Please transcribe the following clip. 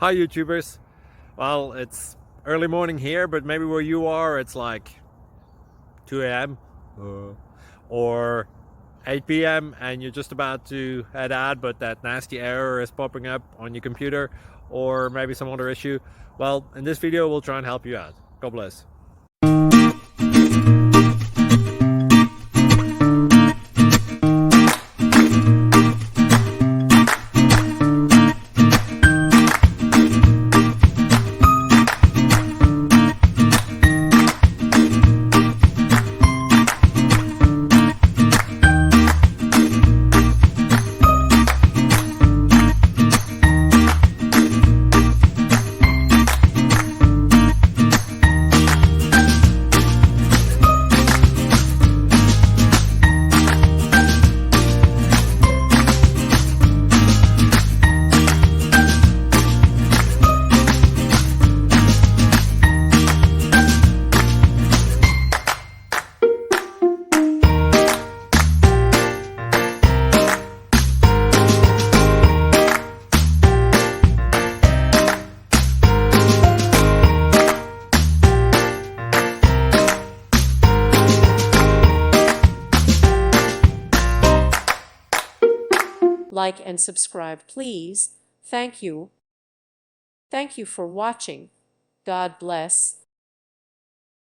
Hi YouTubers. Well, it's early morning here, but maybe where you are it's like 2 a.m. Or 8 p.m. and you're just about to head out, but that nasty error is popping up on your computer, or maybe some other issue. Well, in this video we'll try and help you out. God bless. Like and subscribe, please. Thank you. Thank you for watching. God bless.